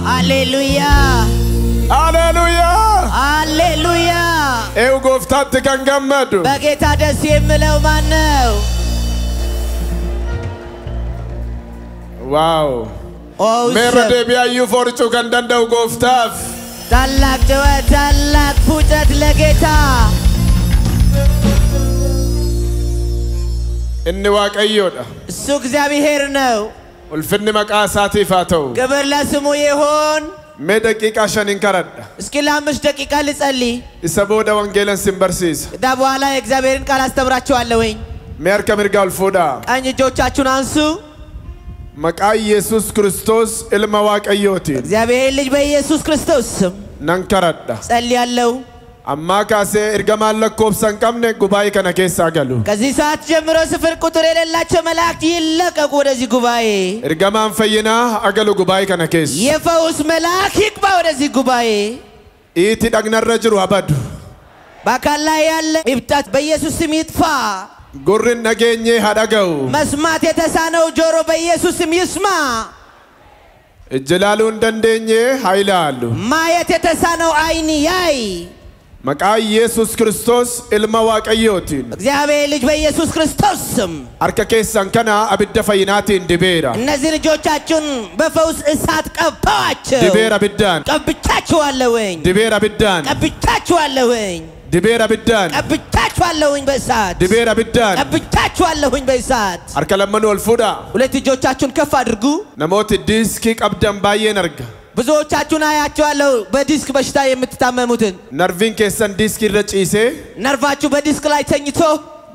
Hallelujah. Hallelujah. Hallelujah. Eu goftat kan gammadu. በጌታ ደስ የሚለው ማን ነው? Wow. Merede biayu forchu kan dandau goftaf. ታላቅ ጩኸት ታላቅ ፉጨት ለጌታ Inni waaqayyoodha. እሱ እግዚአብሔር ነው ulfinni maqaa isaatiif haa ta'u ክብር ለስሙ ይሁን mee daqiiqaa shaniin kadhadha እስኪ ለአምስት ደቂቃ ልጸልይ isa booda wangeelan sin barsiisa ከዛ በኋላ የእግዚአብሔርን ቃል አስተምራችኋለሁኝ mee harka mirgaa ol fuudhaa ቀኝ እጆቻችሁን አንሱ maqaa Yesuus Kiristoos ilma waaqayyooti እግዚአብሔር ልጅ በኢየሱስ ክርስቶስ ስም nan kadhadha ጸልያለሁ amma kaasee ergamaan lakkoobsan qabne gubaa'ii kana keessaa galu ከዚህ ሰዓት ጀምሮ ስፍር ቁጥር የሌላቸው መላእክት ይለቀቁ ወደዚህ ጉባኤ ergamaan fayyinaa agalu gubaa'ii kana keessa የፈውስ መልአክ ይግባ ወደዚህ ጉባኤ iiti dhagnarra jiru abadu በአካል ላይ ያለ እብጠት በኢየሱስ ስም ይጥፋ gurrin dhageenyee haa dhaga'u መስማት የተሳነው ጆሮ በኢየሱስ ስም ይስማ ijji ilaaluu hin dandeenye haa ilaalu ማየት የተሳነው አይን ያይ maqaa Yesuus Kiristoos ilma waaqayyootiin እግዚአብሔር ልጅ በኢየሱስ ክርስቶስ ስም harka keessan kana abidda fayyinaatiin dibeera እነዚህ ልጆቻችሁን በፈውስ እሳት ቀባቸው dibeera abiddaan ቀብቻችኋለሁኝ dibeera abiddaan ቀብቻችኋለሁኝ dibeera abiddaan ቀብቻችኋለሁኝ በእሳት dibeera abiddaan ቀብቻችኋለሁኝ በእሳት harka lammanuu ol fuudhaa ሁለት እጆቻችሁን ከፍ አድርጉ namooti diiskii qabdan baay'een arga ብዙዎቻችሁን አያችኋለሁ በዲስክ በሽታ የምትታመሙትን narviin keessan diiskii irra ciisee ነርቫችሁ በዲስክ ላይ ተኝቶ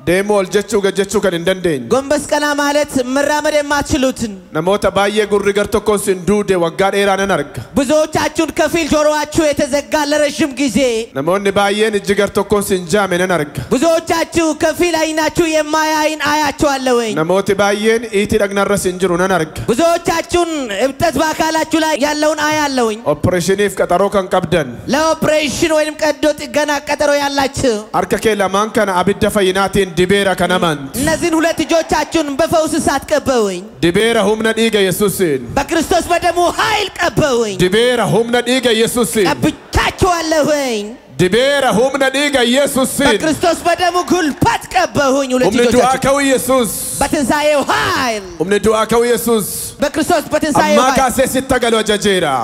deemuu ol jechuu gajjechuu kan hin dandeenye ጎንበስ ቀና ማለት መራመድ የማትችሉትን namoota baay'ee gurri gar tokkoon sin duude waggaa dheeraa nan arga ብዙዎቻችሁን ከፊል ጆሮአችሁ የተዘጋ ለረጅም ጊዜ namoonni baay'een ijji gar tokkoon sin jaame nan arga ብዙዎቻችሁ ከፊል አይናችሁ የማያይን አያችኋለሁኝ namooti baay'een iiti dhagnarra sin jiru nan arga ብዙዎቻችሁን እብጠት በአካላችሁ ላይ ያለውን አያለሁኝ opereeshiniif qaxaroo kan qabdan ለኦፕሬሽን ወይም ቀዶ ጥገና ቀጠሮ ያላችሁ harka kee lamaan kana abidda fayyinaatiin dibeera kanamant እነዚህን ሁለት እጆቻችሁን በፈውስ እሳት ቀበውኝ dibeera humna dhiiga Yesuusiin በክርስቶስ በደሙ ኃይል ቀበውኝ dibeera humna dhiiga Yesuusiin ቀብቻችኋለሁኝ dibeera humna dhiiga Yesuusiin በክርስቶስ በደሙ ጉልበት ቀበውኝ ሁለት humni du'aa እጆቻችሁን ka'uu Yesuus በትንሣኤው ኃይል humni du'aa ka'uu Yesuus በክርስቶስ በትንሣኤው ammaa ኃይል kaasee sitta galu ajajeera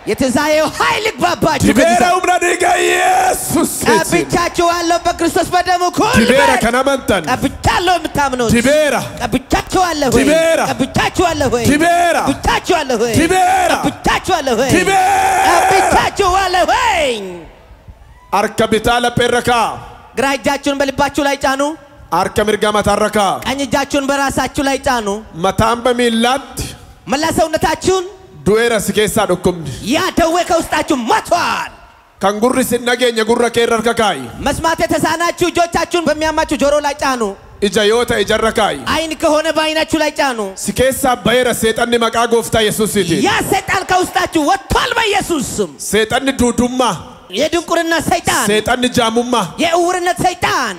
የትንሣኤው ኃይል ይግባባችሁ dibeera humna dhiiga Yesuusiin ቀብቻችኋለሁ በክርስቶስ በደሙ dibeera ጉልበት kanamantan ቀብቻለሁ የምታምኑት dibeera ቀብቻችኋለሁ dibeera ቀብቻችኋለሁ dibeera ቀብቻችኋለሁ dibeera ቀብቻችኋለሁ dibeera ቀብቻችኋለሁ harka bitaa lapheerra kaa ግራ እጃችሁን በልባችሁ ላይ ጫኑ harka mirgaa mataarra kaa ቀኝ እጃችሁን በራሳችሁ ላይ ጫኑ mataan bamiillaatti መላ ሰውነታችሁን du'eera si keessaa dhukkubni ያ ደዌ ከውስጣችሁ ሞቷል kan gurri sin dhageenye gurra kee irra harka kaa'i መስማት የተሳናችሁ እጆቻችሁን በሚያማችሁ ጆሮ ላይ ጫኑ ija yoo ta'e ijarra kaa'i አይን ከሆነ በአይናችሁ ላይ ጫኑ si keessaa baheera seexanni maqaa gooftaa Yesuusiitiin ያ ሰይጣን ከውስጣችሁ ወጥቷል በኢየሱስ ስም seexanni duudummaa የድንቁርና ሰይጣን seexanni jaamummaa የእውርነት ሰይጣን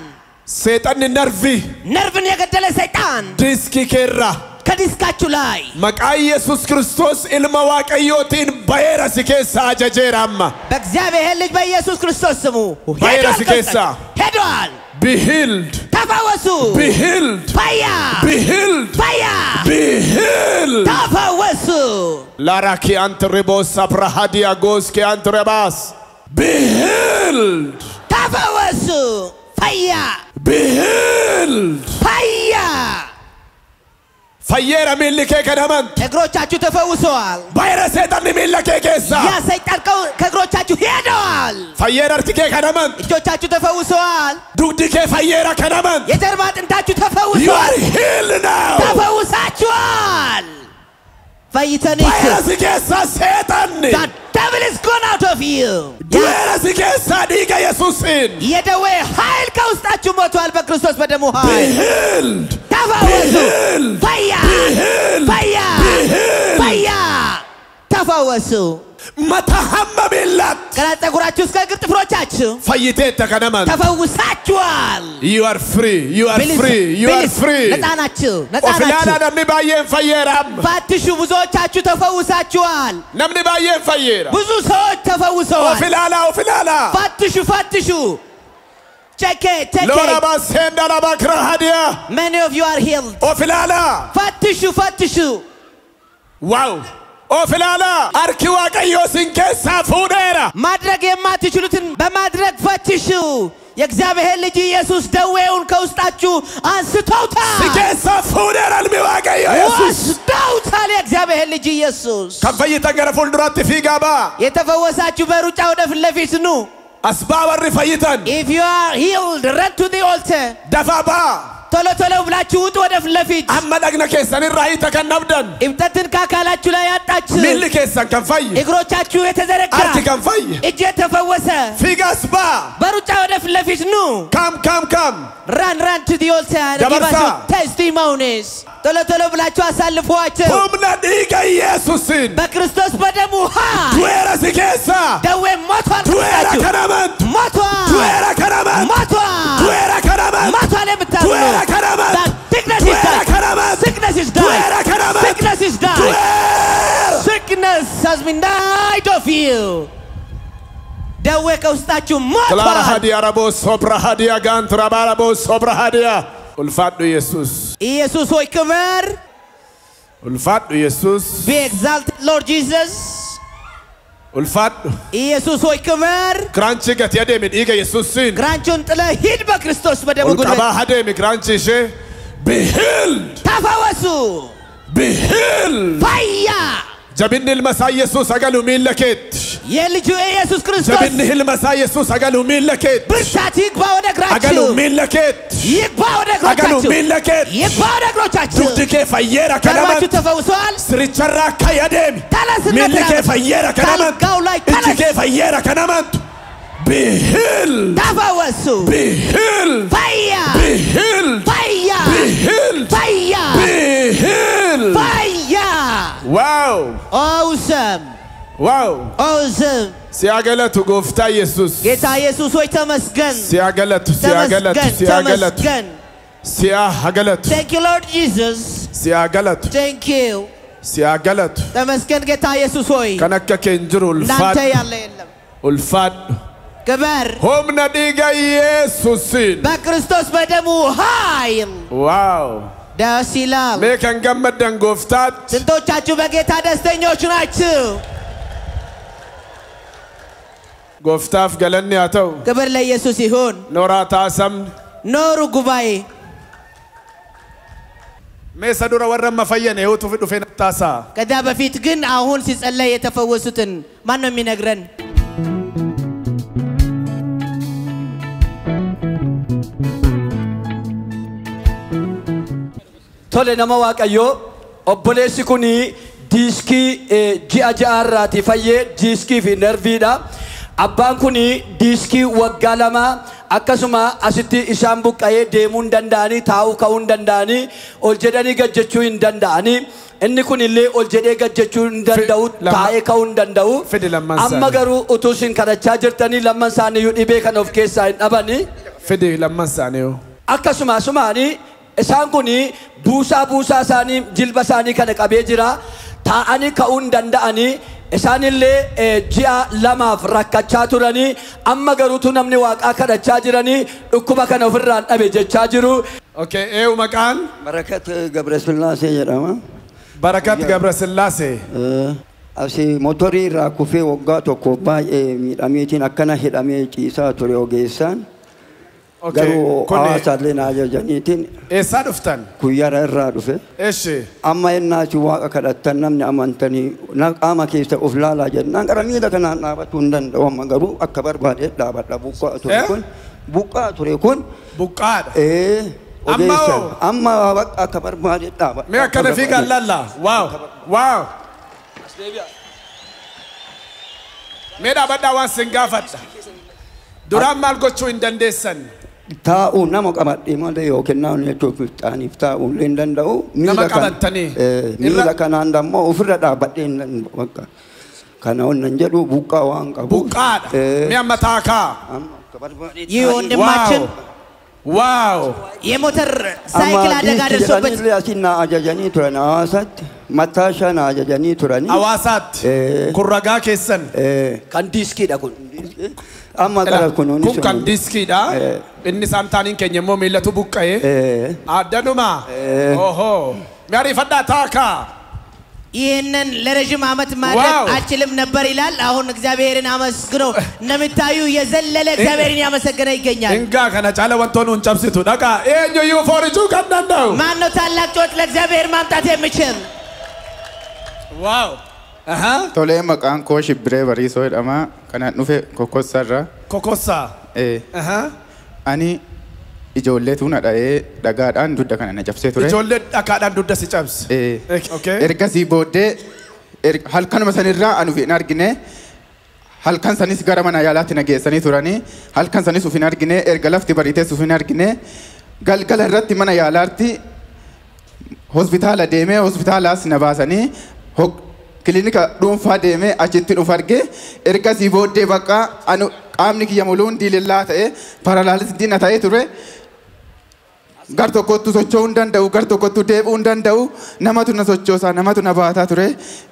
seexanni narvii ነርቭን የገደለ ሰይጣን diiskii kee irraa ከዲስካችሁ ላይ maqaa Yesuus Kiristoos ilma waaqayyootiin baheera si keessaa ajajeera amma በእግዚአብሔር ልጅ በኢየሱስ ክርስቶስ ስሙ baheera si keessaa ሄዷል be healed ተፈወሱ be healed ፈያ be healed ፈያ be healed ተፈወሱ laraki antribos abrahadia goske antrebas be healed ተፈወሱ ፈያ be healed ፈያ fayyeera miilli kee kanaman እግሮቻችሁ ተፈውሰዋል baheera seexanni miilla kee keessaa ያ ሰይጣን ከእግሮቻችሁ ሄደዋል fayyeera harki kee kanaman እጆቻችሁ ተፈውሰዋል dugdi kee fayyeera kanaman የጀርባ አጥንታችሁ you ተፈውሰዋል are healed now ተፈውሳችኋል ፈይተኒት baheera si keessaa seexanni The devil is gone out of you. du'eera si keessaa dhiiga Yesuusiin የደዌ ኃይል ከውስጣችሁ ሞቷል በክርስቶስ በደሙ be ኃይል healed ተፈወሱ ፈያ be healed ፈያ be healed ፈያ ተፈወሱ متهمم اللات كلا تقولاتشوا سكرت فروتشاتشوا فايتة كنمان تفوساتشوال you are free you are free you are free نتاناتشوا وفلانا نمني باين فيرام فتشوا بزوجاتشوا تفوساتشوال نمني باين فيرام بزوج تفوسوال وفلانا فتشوا check it لورا بسند على بكرة هدية many of you are healed وفلانا فتشوا واو وفلانا أركوا كيوسين كيسا فوديرا مدرك ما تشلوتن بمدرك فتشوا يكذبه اللي جي يسوس دوّون كوستاتشو أنستوتا كيسا فوديرا المواقع يسوس أنستوتا يكذبه اللي جي يسوس كم فيتا فول درات في غابا يتفوساتشو بروچا ودا في اللفيسنو أسباب الرفايتان if you are healed run to the altar دفابا تلو بلاچو ودا في اللفيس أما دقنا كيسان الرأيتا كان نبدن ابتتن كاكالاچو لا ياتاچو ملي كيسان كان في اغروچاچو يتزركا أرتي كان في اجي تفوسا في غاسبا بروچا ودا في اللفيس نو كم run to the altar and give us your testimonies تلو بلاچو አሳልፈዋቸው هم نديك يسوسين በክርስቶስ በደሙ تويرا سكيسا ደዌ ሞቷል تويرا كنامنت ሞቷል تويرا كنامنت ሞቷል تويرا كنامنت ሞቷል የምታምኑ تويرا كنامنت sickness is done sickness is done sickness has been died of you ደዌ ከውስጣችሁ ሞቷል كلارا هدي أرابو صبرا هدي أغانت رابارابو صبرا هدي الفات يسوس ኢየሱስ ሆይ ክብር الفات يسوس be exalted Lord Jesus الفات ኢየሱስ ሆይ ክብር كرانشي قت يدي إيجا يسوسين ግራንቹን ጥለህ ሂድ በክርስቶስ በደሙ ጉልበት والكبا هدي كرانشي شي بهيلد ተፈወሱ بهيلد ፈያ جبن المسا يسوس أقلو مين لكيت የልጁ ኢየሱስ ክርስቶስ جبن المسا يسوس أقلو مين لكيت ብርታት ይግባ ወደ እግራችሁ أقلو مين لكيت ይግባ ወደ أقلو እግራችሁ مين لكيت ይግባ ወደ እግራችሁ دودي كيف ييرا ቀርባችሁ كلامات ተፈውሰዋል سريتشرا كيادم ተነስና مين كيف ييرا كلامات ካልጋው ላይ إنت ተነስ كيف ييرا كلامات بهيل ተፈወሱ بهيل ፈያ بهيل ፈያ بهيل ፈያ بهيل ፈያ واو awesome واو awesome سياغلت غفتا يسوس ጌታ ኢየሱስ ሆይ ተመስገን سياغلت ተመስገን سياغلت thank you Lord Jesus سياغلت thank you سياغلت ተመስገን ጌታ ኢየሱስ ሆይ كنك كنجرو እንዳንተ الفاد ያለ የለም الفاد ክብር هم نديغا يسوسين በክርስቶስ በደሙ ኃይል واو ደስ ይላል ميكن غمدن غفتات ስንቶቻችሁ በጌታ ደስተኞች ናችሁ غفتاف غلني اتو ክብር ለኢየሱስ ይሁን نوراتا سم ኖሩ ጉባኤ ميسدورا ورم فين يوتو في دفين تاسا ከዛ በፊት ግን አሁን ሲጸለይ የተፈወሱትን ማን ነው የሚነግረን tole nama waaqayyo obboleessi kuni diiskii ji'a ja'arraati fayyee diiskii fi nerviidha abbaan kuni diiskii waggaa lama akkasuma asitti isaan buqqa'ee deemuu hin danda'anii taa'uu ka'uu hin danda'anii ol jedhanii gajjechuu hin danda'anii inni kun illee ol jedhee gajjechuu hin danda'u taa'ee ka'uu hin danda'u amma garuu utuu isin kadhachaa jirtanii lamman isaaniiyyuu dhibee kan of keessaa hin dhabanii fidi lamman isaaniiyyuu akkasuma sumaanii isaan kuni buusaa isaanii jilba isaanii kana qabee jira taa'anii ka'uu hin danda'anii isaan illee ji'a lamaaf rakkachaa turanii amma garuutu namni waaqaa kadhachaa jiranii dhukkuba kana ofirraan dhabe jechaa jiru. Okay, maqaan Barakat Gabrasillaasee jedhama. Barakat Gabrasillaasee. Asi motorii irraa kufee waggaa tokko baay'ee miidhameetiin akkana hidhamee ciisaa ture ogeessaan. Garuu hawaasallee na ajajaniitiin eessaa dhuftan guyyaara irraa dhufe eeshi amma innaati waaqa kadhattan namni amantanii qaama keessa of laalaa jennaan gara miila kanaan dhaabatuu hin danda'u amma garuu akka barbaadee dhaabadha buqqaa ture kun buqqaadha ogeessa amma akka barbaadee dhaabadha mee akkana fiigaan laallaa waaw mee dhaabadhaa waan sin gaafadha duraan maal gochuu hin dandeessan taa'u nama qabatee malee yookiin naannoo jechuun taa'aniif taa'u illee hin danda'u nama qabatanii miila kanaan dammoo ofirra dhaabadhee bakka kana onnan jedhu buqqaa waan qabu buqqaadha mi amma taakaa ይህ ወንድማችን ዋው የሞተር ሳይክል አደጋ ደርሶበት ያሲና አጃጃኒ ቱራን አዋሳት ማታሻና አጃጃኒ ቱራን አዋሳት ኩረጋ keessan kan diiskiidha kun amma qara kun kan diiskiidha inni saamtaaniin keenya immoo miillatu buqqa'ee addanuma oho maari fadda taakaa ይሄንን ለረጅም ዓመት ማድረግ አልችልም ነበር ይላል አሁን እግዚአብሔርን አመስግኖ እንደምታዩ የዘለለ እግዚአብሔርን ያመሰገነ ይገኛል እንጋ ከነ ጫለ ወንቶኑን ጨብሲቱ ዳቃ ኤኞ ዩፎሪቱ ከናንዳው ማን ነው ታላቅ ጮት ለእግዚአብሔር ማምጣት የሚችል ዋው አሃ ቶሌ መቃን ኮሽ ብሬ በሪሶ ደማ ከና ኑፌ ኮኮሳራ ኮኮሳ አሃ አኒ ijoollee tuuna dha'ee dhagaadhaan dudda kana na cabsee ture. Ijoollee dhagaadhaan dudda si cabse. Ergasii booddee halkanuma sanirraa anuuf hin argine halkan sanis gara mana yaalaatti na geessanii turanii halkan sanis uf hin argine erga lafti bariitees uf hin argine galgala irratti mana yaalaatti hospitaala deemee hospitaalaas na baasanii kilinika dhuunfaa deemee achitti dhuf arge ergasii booddee bakka anu qaamni kiyya muluun diilillaa ta'e paralaalistii na ta'ee ture. gar tokkottu socho'uu hin danda'u gar tokkottu deebi'uu hin danda'u namatu na sochoosaa namatu na baataa ture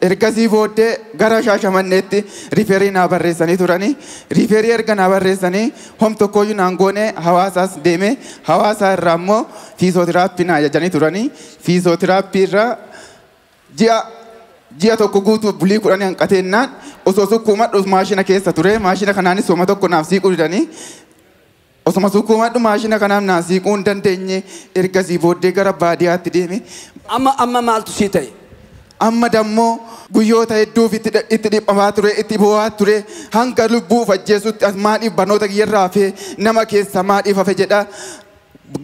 ergasii booddee gara Shaashamanneetti riiferii naa barreessanii turanii riiferii erga naa barreessanii hom tokkoyyuu naan goone hawaasaas deeme hawaasaa irraa immoo fiizootiraappii naa ajajanii turanii fiizootiraappii irraa ji'a tokko guutuu bulii 10 hanqateennaan osoo sukkuumadhu maashina keessa ture maashina kanaanis soma tokko naaf siiquu didanii osoma sukkuumadhu maashina kanaaf naaf siiquu hin dandeenye ergasii booddee gara baadiyyaatti deeme amma maaltu sii ta'e amma dammoo guyyoota hedduuf itti dhiphamaa ture itti bo'aa ture hanga lubbuu fajjeessutti maadhiif barnoota kiyyarraa hafee nama keessa maadhiif hafe jedha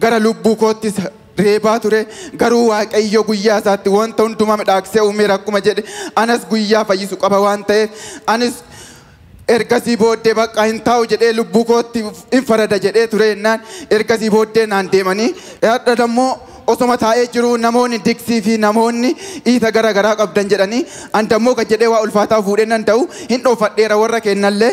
gara lubbuu koottis reebaa ture garuu waaqayyo guyyaa isaatti wanta hundumaa midhaaksee uumeera akkuma jedhe anas guyyaa fayyisu qaba waan ta'eef anis ergasii booddee bakka hin taa'u jedhee lubbuu kootti hin farada jedhee ture jennaan ergasii booddee naan deemanii hadha dammoo osoma taa'ee jiru namoonni diksii fi namoonni dhiita gara garaa qabdan jedhanii an dammoo gad jedhee waa ulfaataa fuudhee nan ta'u hin dhoofadheera warra kennallee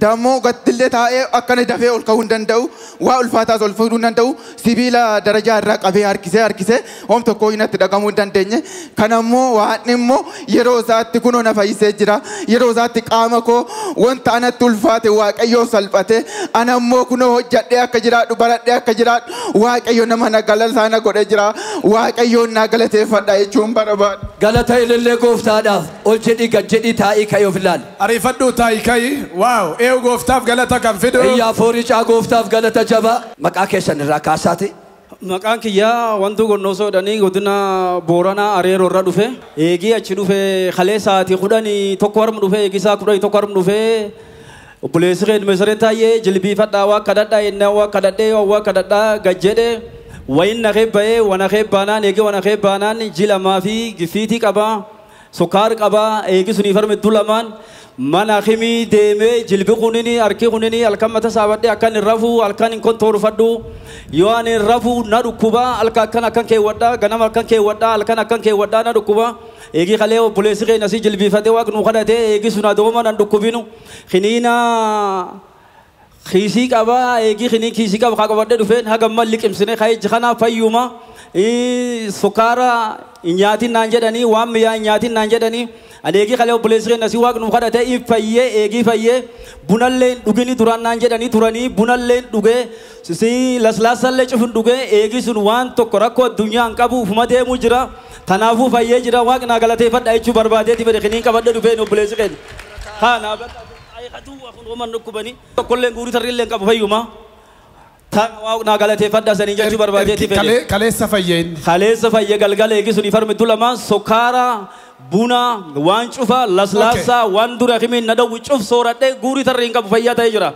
dammoo gattillee taa'ee akkana dafee ol ka'uu hin danda'u waa ulfaataas ol fuudhuu hin danda'u sibiila darajaa irraa qabee harkisee hom tokkoo hinatti dhaqamuu hin dandeenye kanammoo waan immoo yeroo isaatti kunoo na fayyisee jira yeroo isaatti qaama koo wanta anatti ulfaate waaqayyoo salphate anammoo kunoo hojjadhee akka jiraadhu baradhee akka jiraadhu waaqayyo nama na galata godhe jira waaqayyoon na galateeffadha jechuun barbaada. Galata ilillee gooftaadhaaf ol jedhii gad jedhii taa'ii ka'ee of ilaali. Ariifadhuu taa'ii ka'ii waaw eewu gooftaaf galata kan fidu. Iyyaa fooricaa gooftaaf galata jabaa maqaa keessan irraa kaasaati. Maqaan kiyyaa wantu gonnosoodhanii godina Booranaa Areeroo irra dhufe eegii achi dhufe kalee sa'aatii 11 harma dhufe eegii isaa 11 harma dhufe obboleessi keenya Meseret Taye jilbiifadhaa waa kadhadhaa yennaa waa kadhadhee waa kadhadhaa gad jedhe wayin na keebbaa'ee wana keebbaanaan eegii wana keebbaanaan jilamaa fi gifiitii qabaa sukkaar qabaa eegii suniif harma iddoo lamaan mana khimii deemee jilbi kunini harki kunini halkan mata saabadhee akkan hin rafuu halkan hin kontoorfadhu yoo ani hin rafuu na dhukkuba halkan akkan keewwadhaa ganama halkan keewwadhaa halkan akkan keewwadhaa na dhukkuba eegii kalee obboleessi keenya asii jilbiifatee waaqni nu kadhatee eegii sun adooma nan dhukkubinu kiniina kiisii qabaa eegii kiniin kiisii qaba kaa qabadhee dhufeen hagamma liqimsine kaa ijji kanaa fayyuma sukkaara nyaatiin naan jedhanii waan mi'aa nyaatiin naan jedhanii adeegi kale obboleessi keenya asii waaqni nu kadhatee fayyee eegii fayyee bunalleen dhugini duraan naan jedhanii turanii bunalleen dhugee si laslaasallee cufun dhugee eegii sun waan tokko rakkoo addunyaa hin qabu ufuma deemuu jira tanaafuu fayyee jira waaqni galateeffadha jechuu barbaadeeti fedhe kiniin qabadhee dhufeen obboleessi keenya haa ayqatuu akun oman dhukkubani tokkolleen guurii tarriilleen qabu fayyuma na galateeffadha sanii jechuu barbaadeeti fedhe kaleessa fayyeen kaleessa fayyee galgala eegii suniif harma iddoo lamaan sukkaara buna waan cufa laslaasa waan dura kimiin na dawwi cuf sooradhee guurii tarriin qabu fayyaa ta'ee jira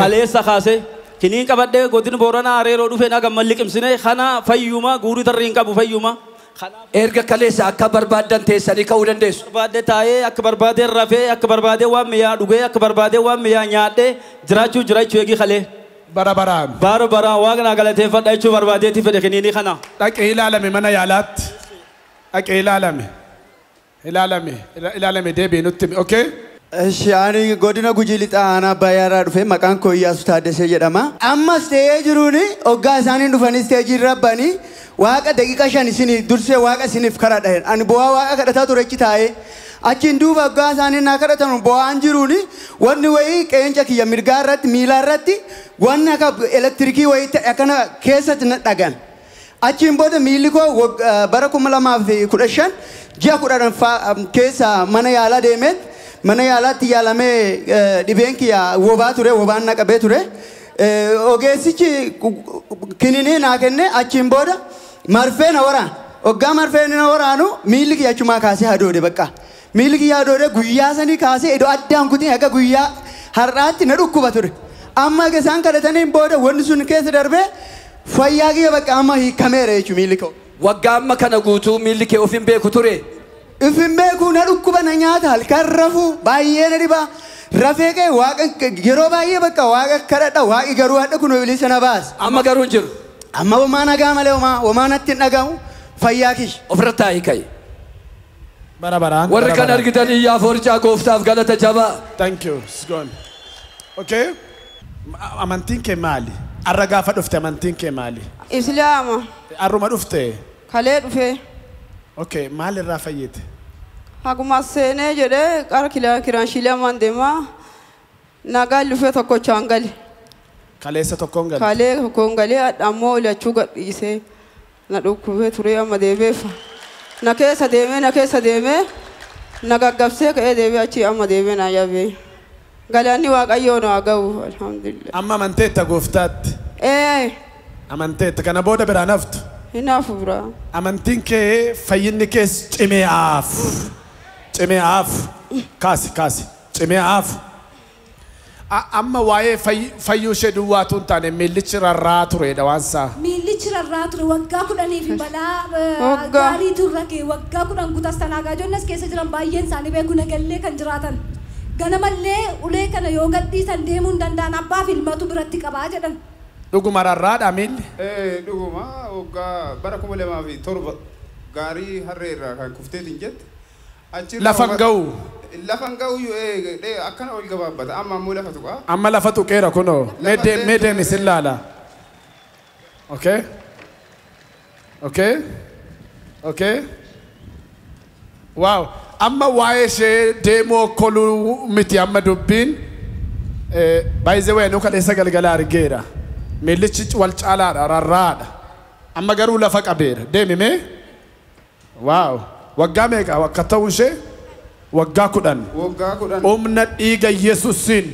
kaleessa kaasee kiniin qabadhee godina Booranaa Areeroo dhufee na gamman liqimsine kana fayyuma guurii tarriin qabu fayyuma erga kaleessa akka barbaadan teessanii ka'uu dandeessu. Barbaade taa'ee akka barbaadee rafee akka barbaadee waan mi'aa dhugee akka barbaadee waan mi'aa nyaadhee jiraachuu eegii kalee. Bara baraan waaqni galateeffadha jechuu barbaadeeti fedhe kiniini kana. Dhaqee ilaalame mana yaalaatti dhaqee ilaalame ilaalame deebiin nutti okay. Shaani godina Gujilita ana bayara dhufe maqaan koo Iyyaasuu Taaddasee jedhama. Amma stee jiruuni hoggaa isaanii dhufanii steejii rabbanii waaqa daqiiqa 5 isin dursee waaqa isiniif kadhadha. Ani bu'aa waaqa kadhataa ture achi taa'ee achiin duuba hoggaa isaanii naa kadhatan bu'aan jiruuni wanni wayii qeenca kiyya mirgaa irratti miilaa irratti wanni akka elektirikii wayii akkana keessatti na dhagan. Achiin booda miilli koo bara 2015 ji'a 10 keessa mana yaalaa deemeet mana yaalaatti yaalamee dhibeen kiyya wobaa ture wobaan naqabee ture ogeessichi kininii naa kenne achiin booda marfee na waraan hoggaa marfee na waraanu miilli kiyya achumaa kaasee hadoode bakka miilli kiyya hadoode guyyaa sanii kaasee iddoo addaan kutii akka guyyaa har'aatti na dhukkuba ture amma isaan kadhataniin booda wanni sun keessa darbee fayyaa kiyya bakka amma hiikameera jechuun miilli koo. Waggaa amma kana guutuu miilli kee ofiin beeku ture. Ifin beeku na dhukkuba na nyaata halkan rafu baay'ee na dhiba rafee kee waaqa yeroo baay'ee bakka waaqa kadhadha waaqi garuu hadha kun Bilisa na baas. Amma garuu hin jiru. Amma homaa nagaa malee homaa natti hin dhagahu fayyaa kish. Ofirra taa'ii ka'e. Barabaraan. Warri kan argitan iyyaa foorichaa gooftaaf galata jabaa. Thank you. It's gone. Okay. Amantiin kee maali? Arra gaafa dhufte amantiin kee maali? Islaama. Arruma dhufte? Kalee dhufee. Okay, maal irraa fayyite? Haguma seenee jedhee qara kiraanshiilee amaan deemaa nagaa lufee tokkochaan gale. Kaleessa tokkoon gale? Kalee tokkoon galee ammoo lachuu gadhiisee na dhukkubee turee amma deebeefa. Na keessa deemee na gaggabsee ka'ee deebee achi amma deebee na yaabee. Galanni Waaqayyoo na ga'u alhamdulillah. Amma amanteetta gooftaatti? Amanteetta kana booda biraan haftu? Hinaafu bira. Amantiin kee fayyinni kees cimeef. Kaasi cimeef. Amma waa'ee fayyuu ishee duwwaatu hin taane miillichi rarraa turedha waansaa. Miillichi rarraa ture waggaa 10 fi balaa gaarii turre kee waggaa 10 guutas tanaagaa jonnes keessa jiran baay'een isaanii beeku nagallee kan jiraatan. Ganamallee ulee kana yoo gadhiisan deemuu hin danda'an abbaa fi ilmatu biratti qabaa jedhan. Dhuguma rarraadha miilli? Dhuguma waggaa bara 2007 gaarii harreerraa kan kufteetiin jette. Lafan ga'u? Lafan ga'u akkana ol gabaabbata amma ammoo lafa tuqaa. Amma lafa tuqeera kunoo mee deemi sin laala. Okay. Wow. Amma waa'ee ishee deemoo koluu miti amma dubbiin baay'ee wayinuu kadheessa galgala argeera. Miillichi wal caalaadha rarraadha. Amma garuu lafa qabeera. Deemi mee? Waaw. Waggaa meeqa akka ta'u ishee? Waggaa 10. Humna dhiiga Yesuusiin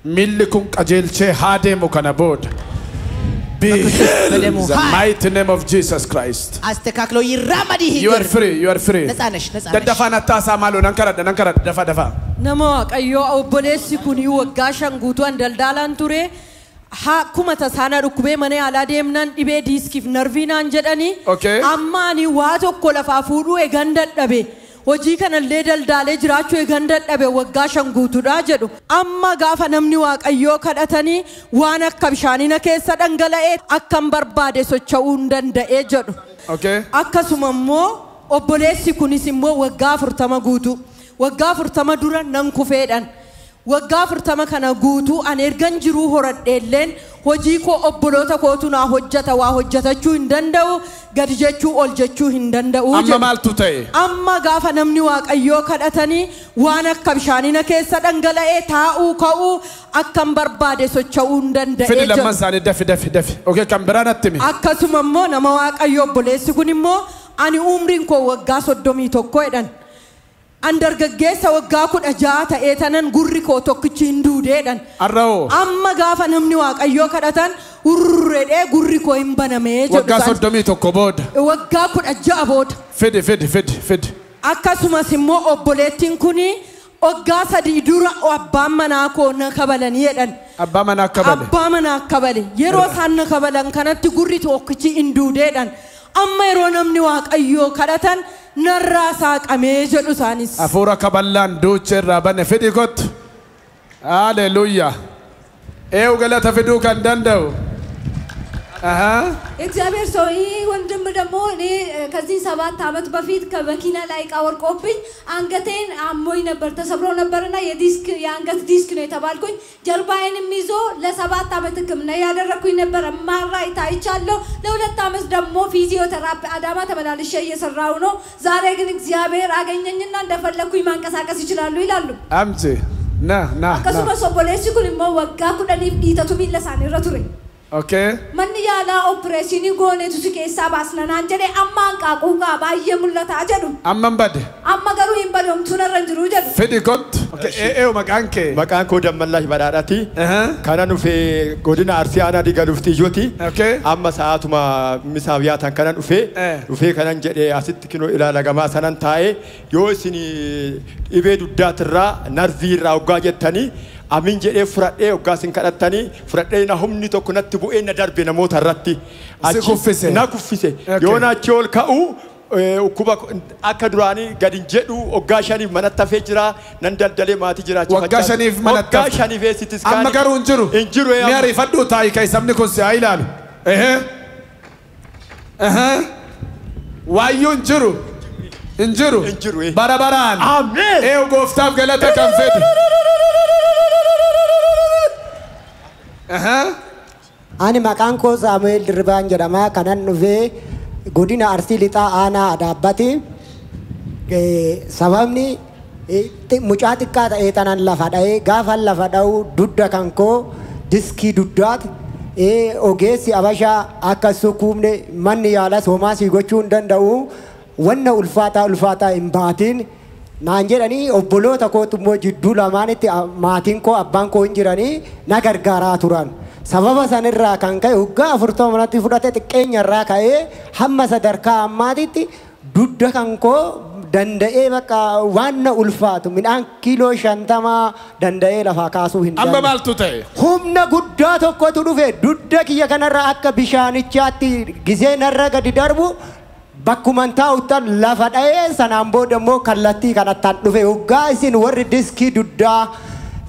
miilli kun qajeelchee haa deemu kana booda. Be in the mighty name of Jesus Christ. አስተካክሎ ይራመድ ይሄ You are free. ነፃነሽ Daddafa nattaasaa maaloo nan karadha dafa. Nama Waaqayyoo obboleessi kun waggaa 5 guutuu daldaalaan ture. Akkuma tasaana dhukkubee mana yaalaa deemnaan dhibee diiskiif narviinaan jedhanii amma ani waa tokko lafaa fuudhuu eegan dadhabe. Hojii kanallee daldaalee jiraachuu eegan dadhabe waggaa 5 guutuudha jedhu. Amma gaafa namni Waaqayyoo kadhatanii waan akka bishaanina keessa dhangala'ee akkam barbaade socho'uu hin danda'ee jedhu. Akkasuma immoo obboleessi kunis immoo waggaa 40 guutuu. Waggaa 40 dura nan kufeedhaan. Waggaa 40 kana guutuu an ergan jiruu horadheelleen hojii koo obboloota kootu naa hojjeta waa hojjetachuu hin danda'u gadi jechuu ol jechuu hin danda'u. Amma maaltu ta'e? Amma gaafa namni Waaqayyoo kadhatanii waan akka bishaanina keessa dhangala'ee taa'uu ka'uu akkam barbaade socho'uu hin danda'ee. Fidi lamman isaanii dafi. Okay, kan biraan attimi. Akkasuma immoo nama Waaqayyoo obboleessi kun immoo ani umriin koo waggaa 31 jedhan. Andargaggeessa waggaa 16 ta'ee tanan gurri koo tokkichi hin duudeedhan. Amma gaafa namni Waaqayyoo kadhatan urreedhee gurri koo hin banamee jedhu. Waggaa 31 booda. Waggaa 16 booda. Fidi. Akkasumas immoo obboleettiin kuni waggaa 3 dura abbaan manaa koo na kabalanii jedhan. Abbaa manaa kabale. Yeroo isaan na kabalan kanatti gurri tokkichi hin duudeedhan. Amma yeroo namni Waaqayyoo kadhatan narraa saaqamee jedhu isaanis. Hafuura kaballaan duuchee irraa bane fidi kottu. Haleluuyaa. Galata fiduu kan danda'u. እግዚአብሔር ሰው ወንድም ደግሞ እኔ ከዚህ 7 አመት በፊት ከመኪና ላይ ቃወርቆብኝ አንገቴን አሞኝ ነበር ተሰብሮ ነበርና የአንገት ዲስክ ነው የተባልኩኝ ጀርባዬንም ይዞ ለ7 አመት ህክምና ያደረኩኝ ነበር ማራይ ታይቻለሁ ለ2 አመት ደግሞ ፊዚዮቴራፒ አዳማ ተመላልሼ እየሰራው ነው ዛሬ ግን እግዚአብሔር አገኘኝና እንደፈለኩኝ ማንቀሳቀስ ይችላል ይላሉ አምጪ ና ከሱማ ሶቦሌሲ ኩልሞ ወጋ ኩዳኒፍ ዲተቱ ሚለሳን ረቱሬ Okay. Manni yaala opereeshinii goone tusi keessaa baasnanaan jedhee amma hanqaaquuqaa baay'ee mul'ataa jedhu. Amma bade. Amma garuu hin badoomtuun irra jiru jedhu. Fedhi kot. Maqaan kee. Maqaan koo Dammallaash Badhaadhaati. Kana dhufee godina Arsii Aanaa Diga dhufti ijooti. Amma sa'aatuma misaaf yaatan kana dhufee kanan jedhee asitti kinoo ilaalagamaa sanan taa'ee yoo isin dhibee duddaatirraa narviirraa hoggaa jettanii amin jedhee fudhadhee hoggaasin kadhattanii fudhadhee na humni tokko natti bu'ee na darbe namoota irratti na kuffise yoo naachi ol ka'u ukkuba akka duraanii gadi jedhu hoggaa shaniif manatti hafee jira nan daldalee maatii jiraachuu hoggaa shaniif manatti hoggaa shaniif eessitis kaanii amma garuu hin jiru mi ariifadhuu taa'i ka sabni kun si haa ilaalu waayyuu hin jiru bara baraan gooftaaf galata kan fedhu Ani maqaan koo Saamu'eel Dirribaan jedhama kanan dhufee godina Arsii Lixaa Aanaa Adaabbati sababni mucaa xiqqaa ta'ee tanan lafa dha'ee gaafan lafa dha'u dudda kan koo diskii duddaati ogeessi abashaa akka sukkuumne manni yaalas homaasii gochuu hin danda'u wanna ulfaataa hin baatiin naan jedhanii obboloota kootu immoo jidduu lamaanitti maatiin koo abbaan koo hin jiranii na gargaaraa turan sababa sanirraa kan ka'e hoggaa 40 manatti fudhate xiqqeenyarraa ka'ee hamma sadarkaa ammaatitti dudda kan koo danda'ee bakka waanna ulfaatu midhaan kiiloo 50 danda'ee lafaa kaasuu hin danda'u. Amma maaltu ta'e? Humna guddaa tokkotu dhufe dudda kiyya kanarraa akka bishaanichaatti gizee narra gadi darbu bakkuman taa'utan lafa dha'ee sanaan booda immoo kallattii kanattaan dhufe hoggaa isin warri diskii duddaa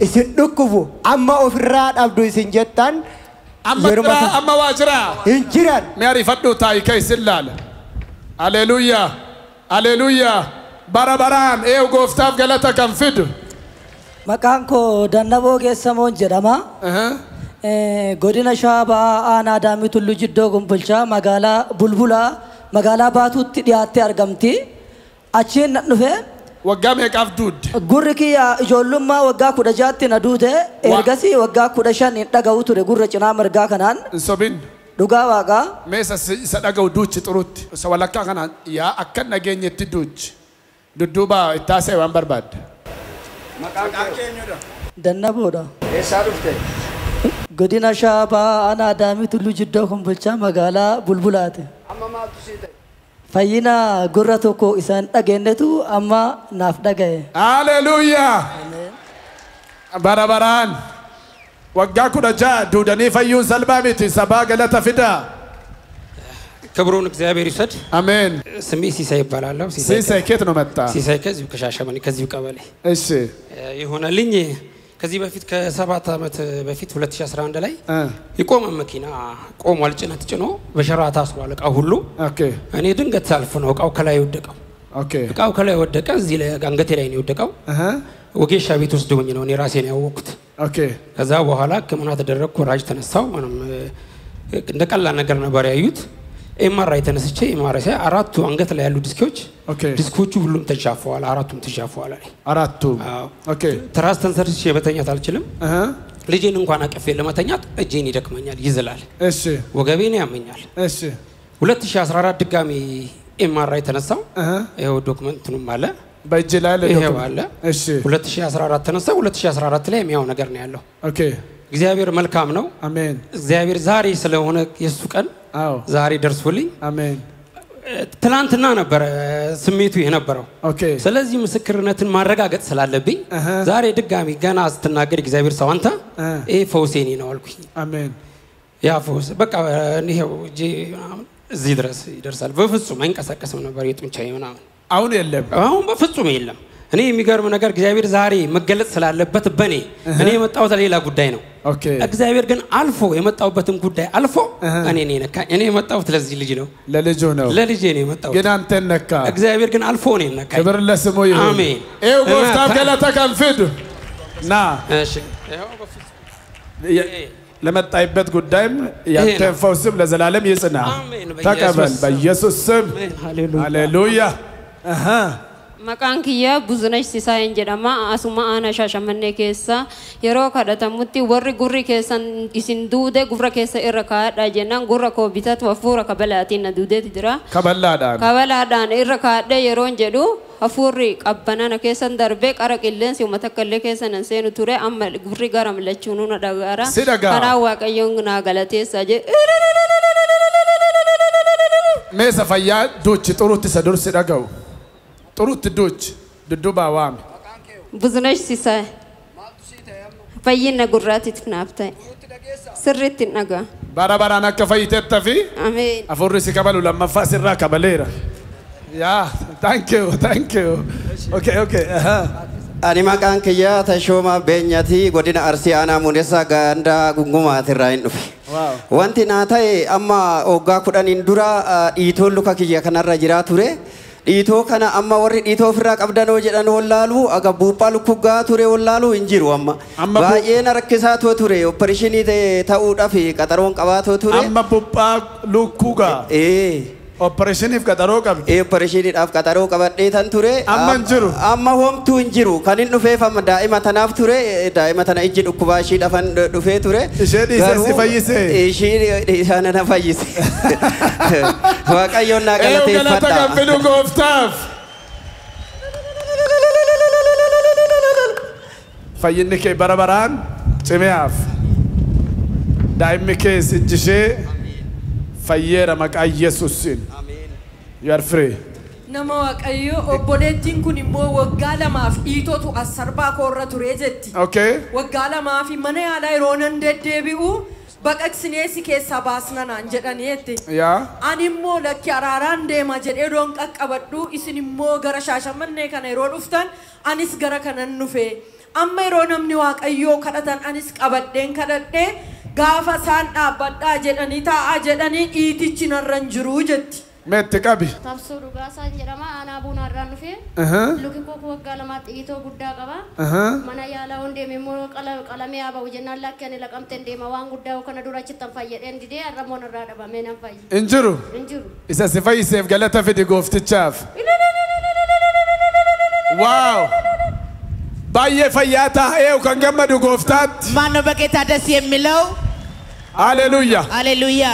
isin dhukkufu amma ofirraa dhabdu isin jettan amma waa jira hin jiran mi ariifadhuu taa'i ka isin laala aleluuyaa bara baraan gooftaaf galata kan fidu maqaan koo Dannaboo Geessamoon jedhama godina Shaabaa Aanaa Daamii Tulluu Jiddoo Gumbulchaa magaalaa Bulbulaa magaalaa Baatuutti dhiyaattee argamti achiin dhufe waggaa meeqaaf duudde gurri kiyya ijoollummaa waggaa 16tti na duute ergasii waggaa 15 dhaga'u ture gurra cinaa margaa kanaan sobin dhugaa waaqaa meesa isa dhaga'u duuchi xurutti isa walakkaa kanaan yaa akka nageenyetti duuchi dudduuba ittaasee waan barbaadde maqaan keenyudha Dannaboodha eessaa dhufte godina Shaabaa Aanaa Daamii Tulluu Jiddoo Gumbulchaa magaalaa Bulbulaati amma maaltu sii ta'e fayyina gurra tokko isaan dhageenyetu amma naaf dhaga'e. Haleluuyaa! Bara baraan waggaa 16 duudanii fayyuun salphaa miti sabaa galata fidaa. ክብሩን እግዚአብሔር ይውሰድ። አሜን። ስሜ ሲሳይ ይባላለሁ። ሲሳይ ከየት ነው መጣ? ሲሳይ ከዚሁ ከሻሸመኔ ከዚሁ ቀበሌ። እሺ ይሆነልኝ ከዚህ በፊት ከ7 አመት በፊት 2011 ላይ የቆመ መኪና ቆሟል ጭነት ጭኖ በሸራ ታስሯል እቃው ሁሉ እኔ ድንገት ሳልፍ ነው እቃው ከላይ ወደቀው እቃው ከላይ ወደቀ እዚህ ላይ አንገቴ ላይ ነው ወደቀው ወጌሻ ቤት ወስዶኝ ነው እኔ ራሴ ነው ያወቅኩት ከዛ በኋላ ህክምና ተደረግኩ ራጅ ተነሳው ምንም እንደቀላል ነገር ነበር ያዩት ኤምአርአይ ተነስቼ ኤምአርአይ ሳይ አራቱ አንገት ላይ ያሉ ዲስኮቹ ሁሉም ተሻፈዋል አራቱም ተሻፈዋል አራቱ ትራስ ተንሰርቼ በተኛት አልችልም ልጄን እንኳን አቀፌ ለመተኛት እጄን ይደክመኛል ይዝላል ወገቤን ያመኛል 2014 ድጋሚ ኤምአርአይ ተነሳው ይሄው ዶክመንቱንም አለ በእጄ ላይ ይሄው አለ 2014 ተነሳው 2014 ላይ የሚያው ነገር ነው ያለው እግዚአብሔር መልካም ነው አሜን እግዚአብሔር ዛሬ ስለሆነ የሱ ቀን ዛሬ ደርሶልኝ አሜን ትላንትና ነበር ስሜቱ የነበረው ስለዚህ ምስክርነትን ማረጋገጥ ስላለብኝ ዛሬ ድጋሚ ገና ስትናገር እግዚአብሔር ሰው አንተ ይሄ ፈውሴኒ ነው አልኩኝ አሜን ያ ፈውስ በቃ ይሄው እዚህ ድረስ ይደርሳል በፍጹም አይንቀሳቀስም ነበር የጡንቻዬ ምናምን አሁን የለም አሁን በፍጹም የለም እኔ የሚገርም ነገር እግዚአብሔር ዛሬ መገለጽ ስላለበት በኔ እኔ የመጣሁት ሌላ ጉዳይ ነው እግዚአብሔር ግን አልፎ የመጣውበትን ጉዳይ አልፎ እኔ ነካኝ እኔ የመጣሁት ለዚህ ልጅ ነው ለልጁ ነው ለልጄ ነው የመጣሁት ግን አንተን ነካ እግዚአብሔር ግን አልፎ ነው ነካኝ ክብር ለስሙ ይሁን አሜን ኤው ጎፍታፍ ገለታ ከንፍድ ና እሺ ለመጣይበት ጉዳይም ያንተን ፈውስም ለዘላለም ይጽና ተቀበል በኢየሱስ ስም ሃሌሉያ Maqaan kiyya Buzunesh Sisaayeen jedhama asuma ana Shashemene keessa yeroo kadhatamutti warri gurri keessan isin duude gurra keessa irra kaadha jennaan gurra koo bitatu hafuura kabalaatiin na duudeeti jira kabalaadhaan irra kaadhe yeroon jedhu hafuurri qabbanana keessan darbee qara qilleensi uummata kallee keessan seenu ture amma gurri gara milachuun na dhagaara kanaa waaqayyoon na galateessa jedhe meesa fayyaa duuchi xurutti isa dursi dhaga'u طرود الدوج الدوبا وام بزنش سيسا فينا قراتي تفنافتي سرت النجا برا أنا كفايت التفي آمين أفورسي كبلو لما فاسر راكا بليرا يا thank you okay Ani maqaan kiyya Tashooma Beenyati godina Arsii Aanaa Muneessaa Gaandaa Gungumaati irraa hin dhufe. Wanti naa ta'e amma waggaa 10 dura dhiitoon luka kiyya kanarra jiraa ture. Dhiitoo kana amma warri dhiitoo ofirraa qabdanoo jedhan wallaalu aga buuphaa lukkugaa ture wallaalu hin jiru amma. Baay'ee na rakkisaa ture opereeshinii ta'uudhaaf qaxaroon qabaatoo ture. Amma buuphaa lukkugaa. Opereeshiniif qaxaroo qabdi. Opereeshiniidhaaf qaxaroo qabadhee tan ture. Amma hin jiru. Amma homtuu hin jiru. Kan hin dhufeef amma daa'ima tanaaf ture. Daa'ima tana ijji dhukkubaa ishii dhafan dhufee ture. Ishee dhiisee si fayyise. Ishii na fayyise. Waaqayyoon naa galateeffadha. Galata gabbinu gooftaaf. Fayyinni kee bara baraan cimeef. Daa'imni kees ijjishee fayyera maqaa Yesuusin. You are free. Nama waaqayyo obboleettiin kun immoo waggaa lamaaf dhiitootu as sarbaa koorra ture jetti. Waggaa lamaaf mana yaalaa yeroo nan deddeebi'u baqaqsinee si keessaa baasna naan jedhaniitti. Ani immoo lakki araaraan deema jedhee doon qaqqabadhu isin immoo gara Shashemene kana yeroo dhuftan anis gara kanan dhufe. Amma yeroo namni waaqayyoo kadhatan anis qabadheen kadhadhee gaafa isaan dhaabbadhaa jedhanii taa'aa jedhanii dhiitichi narran jiru jetti. Meetti qabi. Tabsuu dhugaasaa jedhama aanaa buunaarraan dhufe. Luki koo waggaa lamaatti dhiitoo guddaa qaba. Mana yaalaa hundeeme immoo qalamee haa ba'u jennaan lakki ani laqamteen deema waan guddaa kana dura achittan fayyadheen didee arramoon irraa dhabamee nan fayyi. Injiru. Isa si fayyiseef galata fidi gooftichaaf. Waaw. Baay'ee fayyaa taa'ee kan gammadu gooftaatti. Maanno baqeetaa das የሚለው ሃሌሉያ ሃሌሉያ